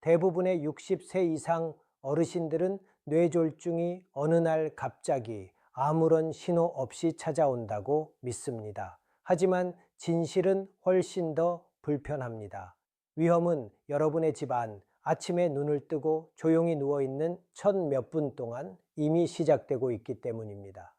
대부분의 60세 이상 어르신들은 뇌졸중이 어느 날 갑자기 아무런 신호 없이 찾아온다고 믿습니다. 하지만 진실은 훨씬 더 불편합니다. 위험은 여러분의 집 안, 아침에 눈을 뜨고 조용히 누워있는 첫 몇 분 동안 이미 시작되고 있기 때문입니다.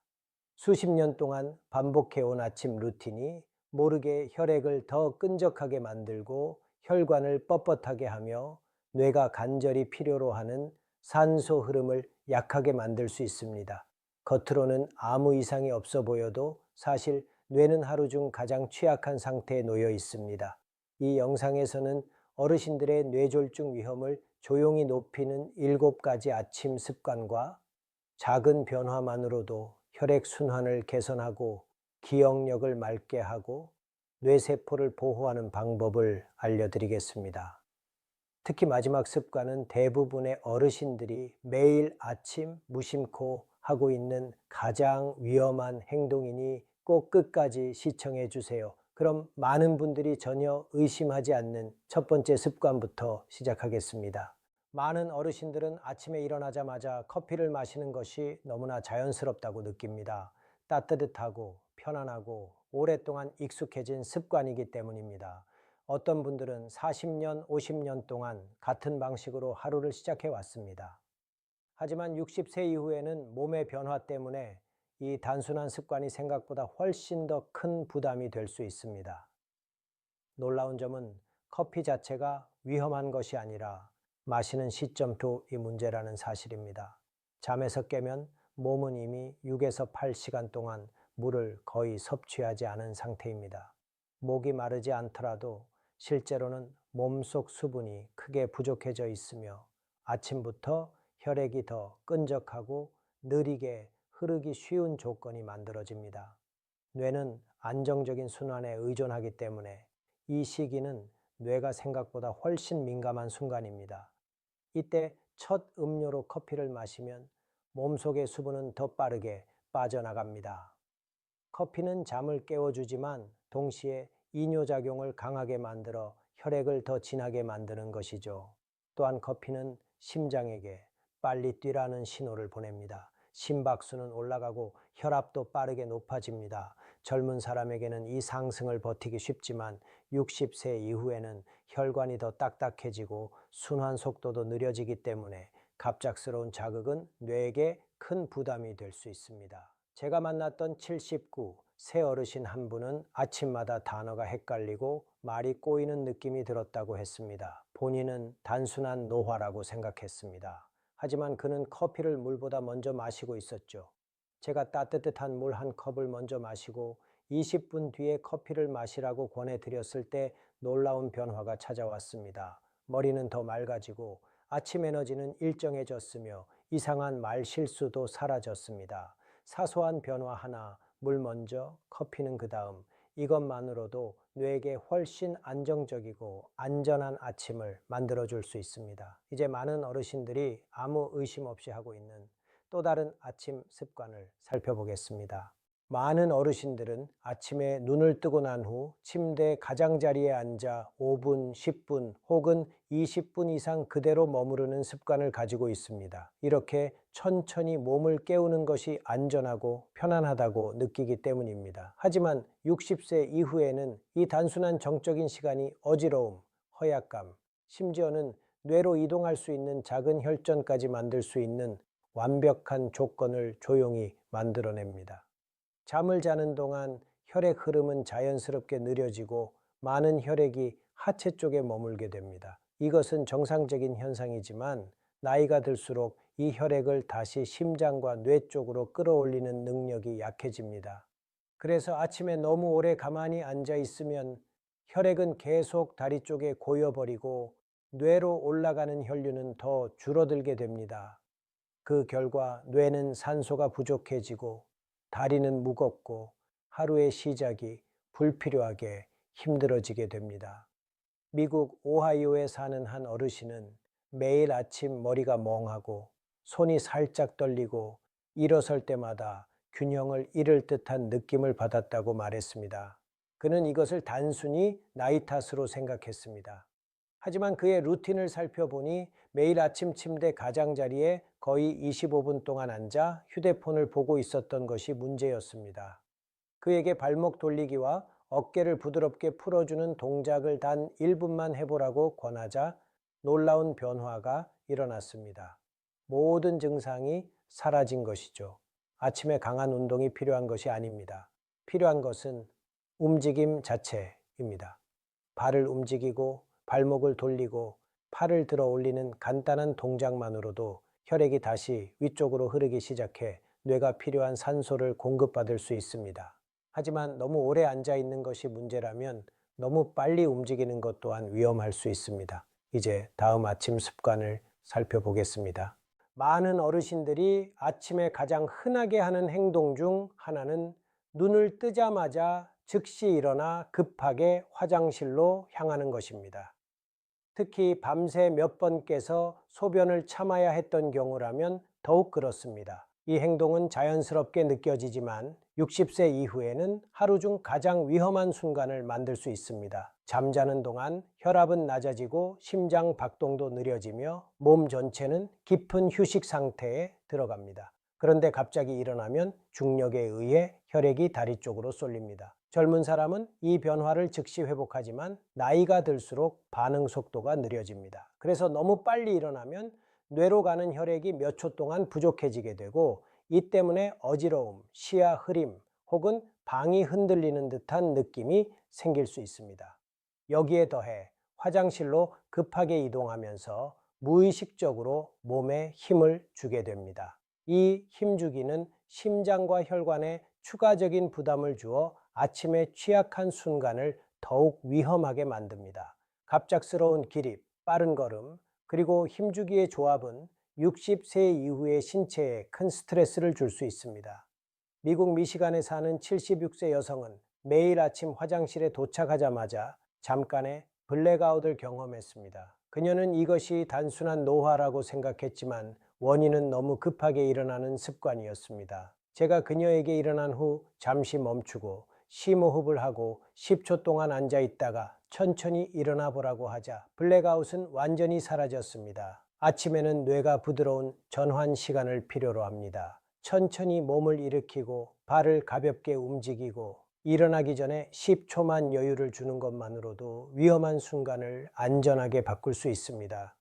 수십 년 동안 반복해온 아침 루틴이 모르게 혈액을 더 끈적하게 만들고 혈관을 뻣뻣하게 하며 뇌가 간절히 필요로 하는 산소 흐름을 약하게 만들 수 있습니다. 겉으로는 아무 이상이 없어 보여도 사실 뇌는 하루 중 가장 취약한 상태에 놓여 있습니다. 이 영상에서는 어르신들의 뇌졸중 위험을 조용히 높이는 7가지 아침 습관과 작은 변화만으로도 혈액 순환을 개선하고 기억력을 맑게 하고 뇌세포를 보호하는 방법을 알려드리겠습니다. 특히 마지막 습관은 대부분의 어르신들이 매일 아침 무심코 하고 있는 가장 위험한 행동이니 꼭 끝까지 시청해 주세요. 그럼 많은 분들이 전혀 의심하지 않는 첫 번째 습관부터 시작하겠습니다. 많은 어르신들은 아침에 일어나자마자 커피를 마시는 것이 너무나 자연스럽다고 느낍니다. 따뜻하고 편안하고 오랫동안 익숙해진 습관이기 때문입니다. 어떤 분들은 40년, 50년 동안 같은 방식으로 하루를 시작해 왔습니다. 하지만 60세 이후에는 몸의 변화 때문에 이 단순한 습관이 생각보다 훨씬 더 큰 부담이 될 수 있습니다. 놀라운 점은 커피 자체가 위험한 것이 아니라 마시는 시점도 이 문제라는 사실입니다. 잠에서 깨면 몸은 이미 6에서 8시간 동안 물을 거의 섭취하지 않은 상태입니다. 목이 마르지 않더라도 실제로는 몸속 수분이 크게 부족해져 있으며 아침부터 혈액이 더 끈적하고 느리게 흐르기 쉬운 조건이 만들어집니다. 뇌는 안정적인 순환에 의존하기 때문에 이 시기는 뇌가 생각보다 훨씬 민감한 순간입니다. 이때 첫 음료로 커피를 마시면 몸속의 수분은 더 빠르게 빠져나갑니다. 커피는 잠을 깨워주지만 동시에 이뇨작용을 강하게 만들어 혈액을 더 진하게 만드는 것이죠. 또한 커피는 심장에게 빨리 뛰라는 신호를 보냅니다. 심박수는 올라가고 혈압도 빠르게 높아집니다. 젊은 사람에게는 이 상승을 버티기 쉽지만 60세 이후에는 혈관이 더 딱딱해지고 순환 속도도 느려지기 때문에 갑작스러운 자극은 뇌에게 큰 부담이 될 수 있습니다. 제가 만났던 79, 새 어르신 한 분은 아침마다 단어가 헷갈리고 말이 꼬이는 느낌이 들었다고 했습니다. 본인은 단순한 노화라고 생각했습니다. 하지만 그는 커피를 물보다 먼저 마시고 있었죠. 제가 따뜻한 물 한 컵을 먼저 마시고 20분 뒤에 커피를 마시라고 권해드렸을 때 놀라운 변화가 찾아왔습니다. 머리는 더 맑아지고 아침 에너지는 일정해졌으며 이상한 말 실수도 사라졌습니다. 사소한 변화 하나, 물 먼저, 커피는 그 다음. 이것만으로도 뇌에게 훨씬 안정적이고 안전한 아침을 만들어줄 수 있습니다. 이제 많은 어르신들이 아무 의심 없이 하고 있는 또 다른 아침 습관을 살펴보겠습니다. 많은 어르신들은 아침에 눈을 뜨고 난 후 침대 가장자리에 앉아 5분, 10분 혹은 20분 이상 그대로 머무르는 습관을 가지고 있습니다. 이렇게 천천히 몸을 깨우는 것이 안전하고 편안하다고 느끼기 때문입니다. 하지만 60세 이후에는 이 단순한 정적인 시간이 어지러움, 허약감, 심지어는 뇌로 이동할 수 있는 작은 혈전까지 만들 수 있는 완벽한 조건을 조용히 만들어냅니다. 잠을 자는 동안 혈액 흐름은 자연스럽게 느려지고 많은 혈액이 하체 쪽에 머물게 됩니다. 이것은 정상적인 현상이지만 나이가 들수록 이 혈액을 다시 심장과 뇌 쪽으로 끌어올리는 능력이 약해집니다. 그래서 아침에 너무 오래 가만히 앉아 있으면 혈액은 계속 다리 쪽에 고여버리고 뇌로 올라가는 혈류는 더 줄어들게 됩니다. 그 결과 뇌는 산소가 부족해지고 다리는 무겁고 하루의 시작이 불필요하게 힘들어지게 됩니다. 미국 오하이오에 사는 한 어르신은 매일 아침 머리가 멍하고 손이 살짝 떨리고 일어설 때마다 균형을 잃을 듯한 느낌을 받았다고 말했습니다. 그는 이것을 단순히 나이 탓으로 생각했습니다. 하지만 그의 루틴을 살펴보니 매일 아침 침대 가장자리에 거의 25분 동안 앉아 휴대폰을 보고 있었던 것이 문제였습니다. 그에게 발목 돌리기와 어깨를 부드럽게 풀어주는 동작을 단 1분만 해보라고 권하자 놀라운 변화가 일어났습니다. 모든 증상이 사라진 것이죠. 아침에 강한 운동이 필요한 것이 아닙니다. 필요한 것은 움직임 자체입니다. 발을 움직이고 발목을 돌리고 팔을 들어 올리는 간단한 동작만으로도 혈액이 다시 위쪽으로 흐르기 시작해 뇌가 필요한 산소를 공급받을 수 있습니다. 하지만 너무 오래 앉아 있는 것이 문제라면 너무 빨리 움직이는 것 또한 위험할 수 있습니다. 이제 다음 아침 습관을 살펴보겠습니다. 많은 어르신들이 아침에 가장 흔하게 하는 행동 중 하나는 눈을 뜨자마자 즉시 일어나 급하게 화장실로 향하는 것입니다. 특히 밤새 몇 번 깨서 소변을 참아야 했던 경우라면 더욱 그렇습니다. 이 행동은 자연스럽게 느껴지지만 60세 이후에는 하루 중 가장 위험한 순간을 만들 수 있습니다. 잠자는 동안 혈압은 낮아지고 심장 박동도 느려지며 몸 전체는 깊은 휴식 상태에 들어갑니다. 그런데 갑자기 일어나면 중력에 의해 혈액이 다리 쪽으로 쏠립니다. 젊은 사람은 이 변화를 즉시 회복하지만 나이가 들수록 반응 속도가 느려집니다. 그래서 너무 빨리 일어나면 뇌로 가는 혈액이 몇 초 동안 부족해지게 되고 이 때문에 어지러움, 시야 흐림 혹은 방이 흔들리는 듯한 느낌이 생길 수 있습니다. 여기에 더해 화장실로 급하게 이동하면서 무의식적으로 몸에 힘을 주게 됩니다. 이 힘주기는 심장과 혈관에 추가적인 부담을 주어 아침에 취약한 순간을 더욱 위험하게 만듭니다. 갑작스러운 기립, 빠른 걸음, 그리고 힘주기의 조합은 60세 이후의 신체에 큰 스트레스를 줄 수 있습니다. 미국 미시간에 사는 76세 여성은 매일 아침 화장실에 도착하자마자 잠깐의 블랙아웃을 경험했습니다. 그녀는 이것이 단순한 노화라고 생각했지만 원인은 너무 급하게 일어나는 습관이었습니다. 제가 그녀에게 일어난 후 잠시 멈추고 심호흡을 하고 10초 동안 앉아 있다가 천천히 일어나 보라고 하자 블랙아웃은 완전히 사라졌습니다. 아침에는 뇌가 부드러운 전환 시간을 필요로 합니다. 천천히 몸을 일으키고 발을 가볍게 움직이고 일어나기 전에 10초만 여유를 주는 것만으로도 위험한 순간을 안전하게 바꿀 수 있습니다.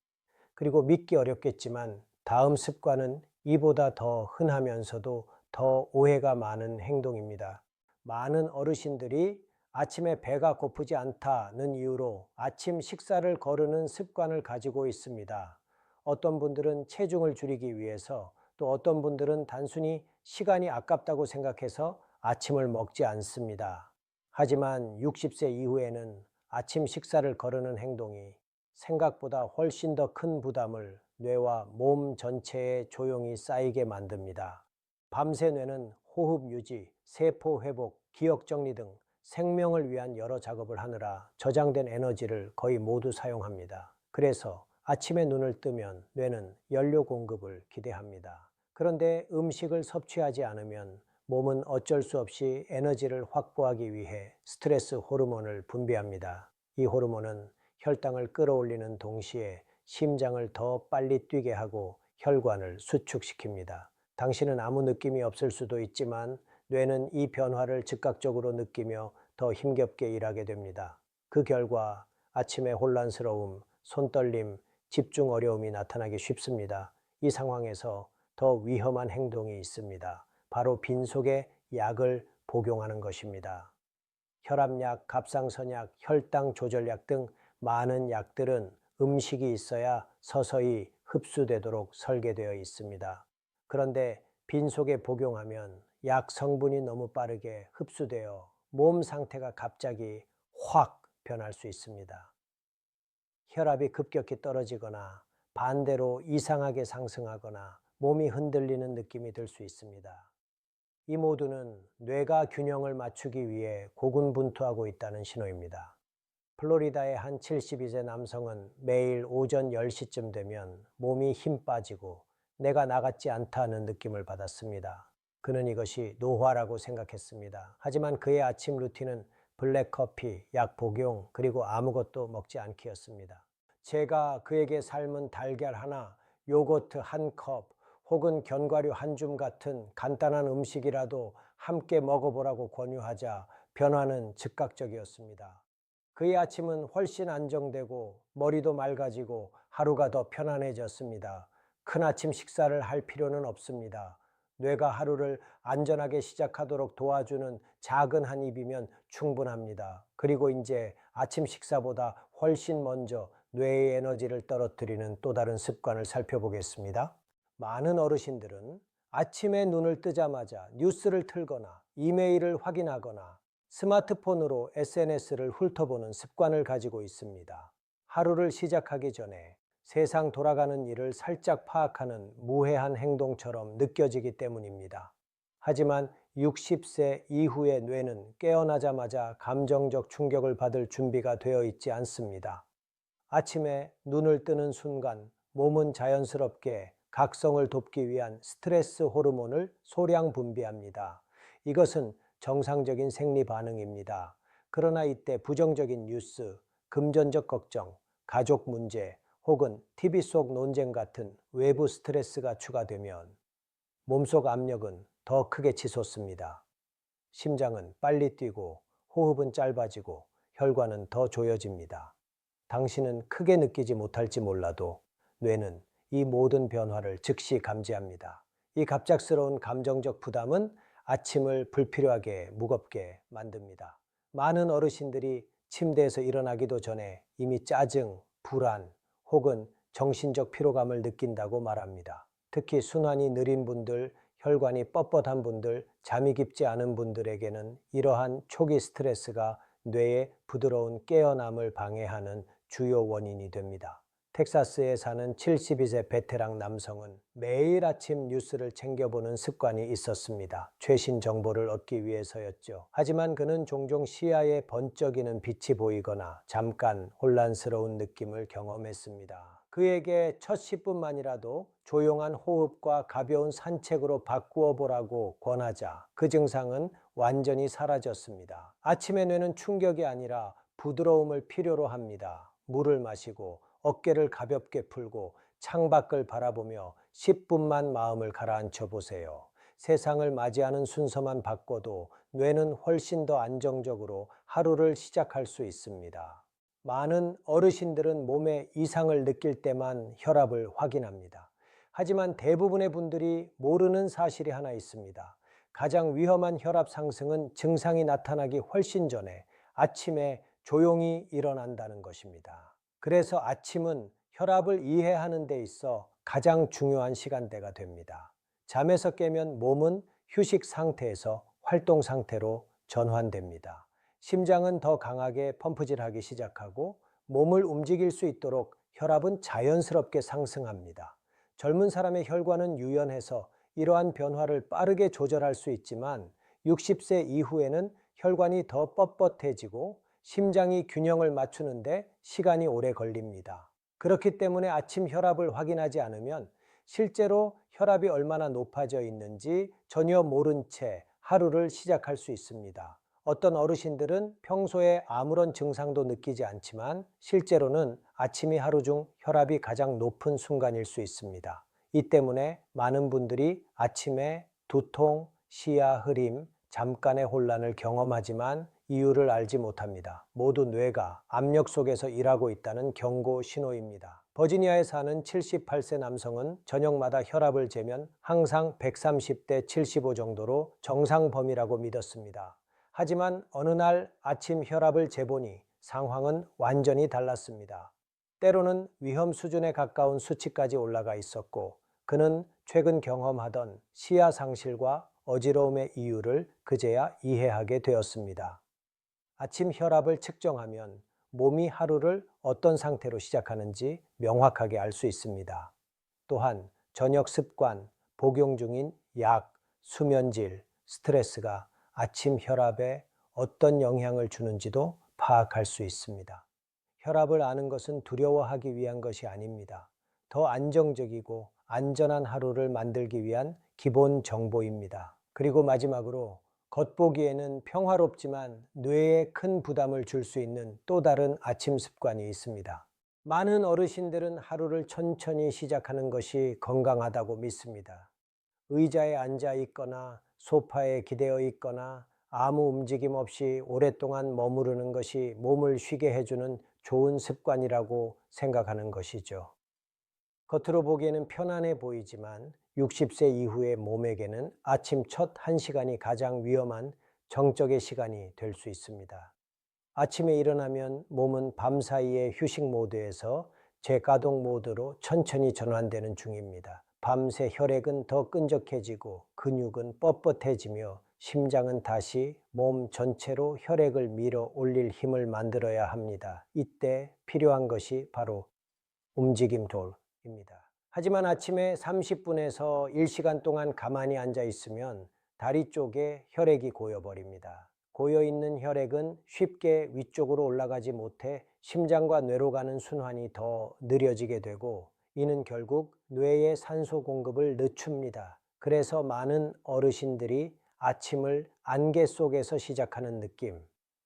그리고 믿기 어렵겠지만 다음 습관은 이보다 더 흔하면서도 더 오해가 많은 행동입니다. 많은 어르신들이 아침에 배가 고프지 않다는 이유로 아침 식사를 거르는 습관을 가지고 있습니다. 어떤 분들은 체중을 줄이기 위해서, 또 어떤 분들은 단순히 시간이 아깝다고 생각해서 아침을 먹지 않습니다. 하지만 60세 이후에는 아침 식사를 거르는 행동이 생각보다 훨씬 더 큰 부담을 뇌와 몸 전체에 조용히 쌓이게 만듭니다. 밤새 뇌는 호흡 유지, 세포 회복, 기억 정리 등 생명을 위한 여러 작업을 하느라 저장된 에너지를 거의 모두 사용합니다. 그래서 아침에 눈을 뜨면 뇌는 연료 공급을 기대합니다. 그런데 음식을 섭취하지 않으면 몸은 어쩔 수 없이 에너지를 확보하기 위해 스트레스 호르몬을 분비합니다. 이 호르몬은 혈당을 끌어올리는 동시에 심장을 더 빨리 뛰게 하고 혈관을 수축시킵니다. 당신은 아무 느낌이 없을 수도 있지만 뇌는 이 변화를 즉각적으로 느끼며 더 힘겹게 일하게 됩니다. 그 결과 아침에 혼란스러움, 손떨림, 집중 어려움이 나타나기 쉽습니다. 이 상황에서 더 위험한 행동이 있습니다. 바로 빈속에 약을 복용하는 것입니다. 혈압약, 갑상선약, 혈당 조절약 등 많은 약들은 음식이 있어야 서서히 흡수되도록 설계되어 있습니다. 그런데 빈속에 복용하면 약 성분이 너무 빠르게 흡수되어 몸 상태가 갑자기 확 변할 수 있습니다. 혈압이 급격히 떨어지거나 반대로 이상하게 상승하거나 몸이 흔들리는 느낌이 들 수 있습니다. 이 모두는 뇌가 균형을 맞추기 위해 고군분투하고 있다는 신호입니다. 플로리다의 한 72세 남성은 매일 오전 10시쯤 되면 몸이 힘 빠지고 내가 나같지 않다는 느낌을 받았습니다. 그는 이것이 노화라고 생각했습니다. 하지만 그의 아침 루틴은 블랙커피, 약 복용, 그리고 아무것도 먹지 않기였습니다. 제가 그에게 삶은 달걀 하나, 요거트 한 컵, 혹은 견과류 한 줌 같은 간단한 음식이라도 함께 먹어보라고 권유하자 변화는 즉각적이었습니다. 그의 아침은 훨씬 안정되고 머리도 맑아지고 하루가 더 편안해졌습니다. 큰 아침 식사를 할 필요는 없습니다. 뇌가 하루를 안전하게 시작하도록 도와주는 작은 한 입이면 충분합니다. 그리고 이제 아침 식사보다 훨씬 먼저 뇌의 에너지를 떨어뜨리는 또 다른 습관을 살펴보겠습니다. 많은 어르신들은 아침에 눈을 뜨자마자 뉴스를 틀거나 이메일을 확인하거나 스마트폰으로 SNS를 훑어보는 습관을 가지고 있습니다. 하루를 시작하기 전에 세상 돌아가는 일을 살짝 파악하는 무해한 행동처럼 느껴지기 때문입니다. 하지만 60세 이후의 뇌는 깨어나자마자 감정적 충격을 받을 준비가 되어 있지 않습니다. 아침에 눈을 뜨는 순간 몸은 자연스럽게 각성을 돕기 위한 스트레스 호르몬을 소량 분비합니다. 이것은 정상적인 생리 반응입니다. 그러나 이때 부정적인 뉴스, 금전적 걱정, 가족 문제, 혹은 TV 속 논쟁 같은 외부 스트레스가 추가되면 몸속 압력은 더 크게 치솟습니다. 심장은 빨리 뛰고 호흡은 짧아지고 혈관은 더 조여집니다. 당신은 크게 느끼지 못할지 몰라도 뇌는 이 모든 변화를 즉시 감지합니다. 이 갑작스러운 감정적 부담은 아침을 불필요하게 무겁게 만듭니다. 많은 어르신들이 침대에서 일어나기도 전에 이미 짜증, 불안, 혹은 정신적 피로감을 느낀다고 말합니다. 특히 순환이 느린 분들, 혈관이 뻣뻣한 분들, 잠이 깊지 않은 분들에게는 이러한 초기 스트레스가 뇌의 부드러운 깨어남을 방해하는 주요 원인이 됩니다. 텍사스에 사는 72세 베테랑 남성은 매일 아침 뉴스를 챙겨보는 습관이 있었습니다. 최신 정보를 얻기 위해서였죠. 하지만 그는 종종 시야에 번쩍이는 빛이 보이거나 잠깐 혼란스러운 느낌을 경험했습니다. 그에게 첫 10분만이라도 조용한 호흡과 가벼운 산책으로 바꾸어 보라고 권하자 그 증상은 완전히 사라졌습니다. 아침의 뇌는 충격이 아니라 부드러움을 필요로 합니다. 물을 마시고 어깨를 가볍게 풀고 창밖을 바라보며 10분만 마음을 가라앉혀 보세요. 세상을 맞이하는 순서만 바꿔도 뇌는 훨씬 더 안정적으로 하루를 시작할 수 있습니다. 많은 어르신들은 몸에 이상을 느낄 때만 혈압을 확인합니다. 하지만 대부분의 분들이 모르는 사실이 하나 있습니다. 가장 위험한 혈압 상승은 증상이 나타나기 훨씬 전에 아침에 조용히 일어난다는 것입니다. 그래서 아침은 혈압을 이해하는 데 있어 가장 중요한 시간대가 됩니다. 잠에서 깨면 몸은 휴식 상태에서 활동 상태로 전환됩니다. 심장은 더 강하게 펌프질하기 시작하고 몸을 움직일 수 있도록 혈압은 자연스럽게 상승합니다. 젊은 사람의 혈관은 유연해서 이러한 변화를 빠르게 조절할 수 있지만 60세 이후에는 혈관이 더 뻣뻣해지고 심장이 균형을 맞추는데 시간이 오래 걸립니다. 그렇기 때문에 아침 혈압을 확인하지 않으면 실제로 혈압이 얼마나 높아져 있는지 전혀 모른 채 하루를 시작할 수 있습니다. 어떤 어르신들은 평소에 아무런 증상도 느끼지 않지만 실제로는 아침이 하루 중 혈압이 가장 높은 순간일 수 있습니다. 이 때문에 많은 분들이 아침에 두통, 시야 흐림, 잠깐의 혼란을 경험하지만 이유를 알지 못합니다. 모두 뇌가 압력 속에서 일하고 있다는 경고 신호입니다. 버지니아에 사는 78세 남성은 저녁마다 혈압을 재면 항상 130대 75 정도로 정상 범위라고 믿었습니다. 하지만 어느 날 아침 혈압을 재보니 상황은 완전히 달랐습니다. 때로는 위험 수준에 가까운 수치까지 올라가 있었고 그는 최근 경험하던 시야 상실과 어지러움의 이유를 그제야 이해하게 되었습니다. 아침 혈압을 측정하면 몸이 하루를 어떤 상태로 시작하는지 명확하게 알 수 있습니다. 또한 저녁 습관, 복용 중인 약, 수면질, 스트레스가 아침 혈압에 어떤 영향을 주는지도 파악할 수 있습니다. 혈압을 아는 것은 두려워하기 위한 것이 아닙니다. 더 안정적이고 안전한 하루를 만들기 위한 기본 정보입니다. 그리고 마지막으로 겉보기에는 평화롭지만 뇌에 큰 부담을 줄 수 있는 또 다른 아침 습관이 있습니다. 많은 어르신들은 하루를 천천히 시작하는 것이 건강하다고 믿습니다. 의자에 앉아 있거나 소파에 기대어 있거나 아무 움직임 없이 오랫동안 머무르는 것이 몸을 쉬게 해주는 좋은 습관이라고 생각하는 것이죠. 겉으로 보기에는 편안해 보이지만 60세 이후의 몸에게는 아침 첫 1시간이 가장 위험한 정적의 시간이 될 수 있습니다. 아침에 일어나면 몸은 밤사이에 휴식 모드에서 재가동 모드로 천천히 전환되는 중입니다. 밤새 혈액은 더 끈적해지고 근육은 뻣뻣해지며 심장은 다시 몸 전체로 혈액을 밀어 올릴 힘을 만들어야 합니다. 이때 필요한 것이 바로 움직임돌입니다. 하지만 아침에 30분에서 1시간 동안 가만히 앉아 있으면 다리 쪽에 혈액이 고여버립니다. 고여있는 혈액은 쉽게 위쪽으로 올라가지 못해 심장과 뇌로 가는 순환이 더 느려지게 되고 이는 결국 뇌의 산소 공급을 늦춥니다. 그래서 많은 어르신들이 아침을 안개 속에서 시작하는 느낌,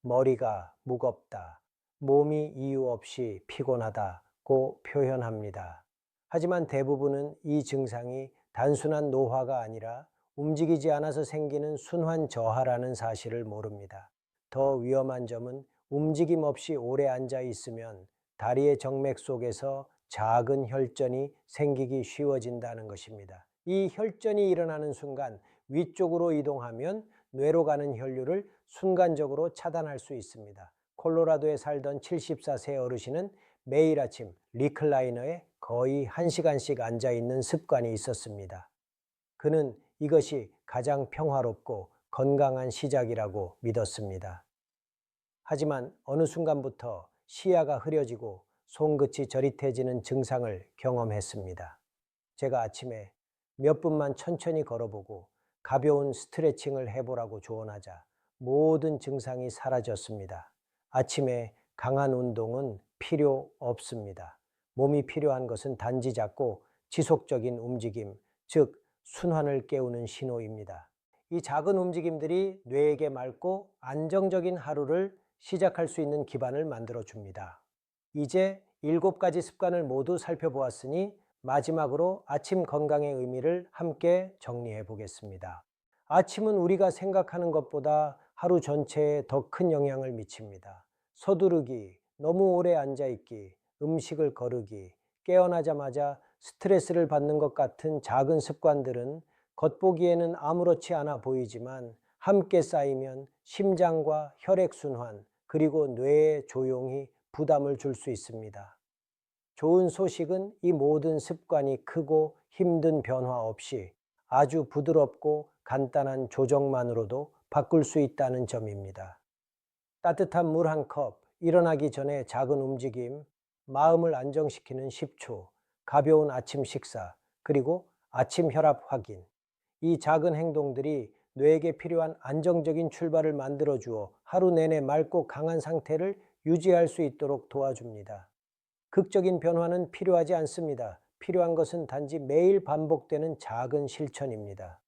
머리가 무겁다, 몸이 이유 없이 피곤하다고 표현합니다. 하지만 대부분은 이 증상이 단순한 노화가 아니라 움직이지 않아서 생기는 순환 저하라는 사실을 모릅니다. 더 위험한 점은 움직임 없이 오래 앉아 있으면 다리의 정맥 속에서 작은 혈전이 생기기 쉬워진다는 것입니다. 이 혈전이 일어나는 순간 위쪽으로 이동하면 뇌로 가는 혈류를 순간적으로 차단할 수 있습니다. 콜로라도에 살던 74세 어르신은 매일 아침 리클라이너에 거의 1시간씩 앉아 있는 습관이 있었습니다. 그는 이것이 가장 평화롭고 건강한 시작이라고 믿었습니다. 하지만 어느 순간부터 시야가 흐려지고 손끝이 저릿해지는 증상을 경험했습니다. 제가 아침에 몇 분만 천천히 걸어보고 가벼운 스트레칭을 해보라고 조언하자 모든 증상이 사라졌습니다. 아침에 강한 운동은 필요 없습니다. 몸이 필요한 것은 단지 작고 지속적인 움직임, 즉 순환을 깨우는 신호입니다. 이 작은 움직임들이 뇌에게 맑고 안정적인 하루를 시작할 수 있는 기반을 만들어 줍니다. 이제 7가지 습관을 모두 살펴보았으니 마지막으로 아침 건강의 의미를 함께 정리해 보겠습니다. 아침은 우리가 생각하는 것보다 하루 전체에 더 큰 영향을 미칩니다. 서두르기, 너무 오래 앉아있기, 음식을 거르기, 깨어나자마자 스트레스를 받는 것 같은 작은 습관들은 겉보기에는 아무렇지 않아 보이지만 함께 쌓이면 심장과 혈액순환, 그리고 뇌에 조용히 부담을 줄 수 있습니다. 좋은 소식은 이 모든 습관이 크고 힘든 변화 없이 아주 부드럽고 간단한 조정만으로도 바꿀 수 있다는 점입니다. 따뜻한 물 한 컵, 일어나기 전에 작은 움직임, 마음을 안정시키는 10초, 가벼운 아침 식사, 그리고 아침 혈압 확인. 이 작은 행동들이 뇌에게 필요한 안정적인 출발을 만들어 주어 하루 내내 맑고 강한 상태를 유지할 수 있도록 도와줍니다. 극적인 변화는 필요하지 않습니다. 필요한 것은 단지 매일 반복되는 작은 실천입니다.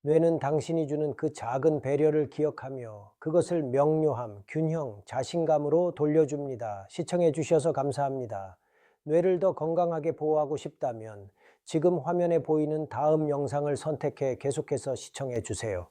뇌는 당신이 주는 그 작은 배려를 기억하며 그것을 명료함, 균형, 자신감으로 돌려줍니다. 시청해 주셔서 감사합니다. 뇌를 더 건강하게 보호하고 싶다면 지금 화면에 보이는 다음 영상을 선택해 계속해서 시청해 주세요.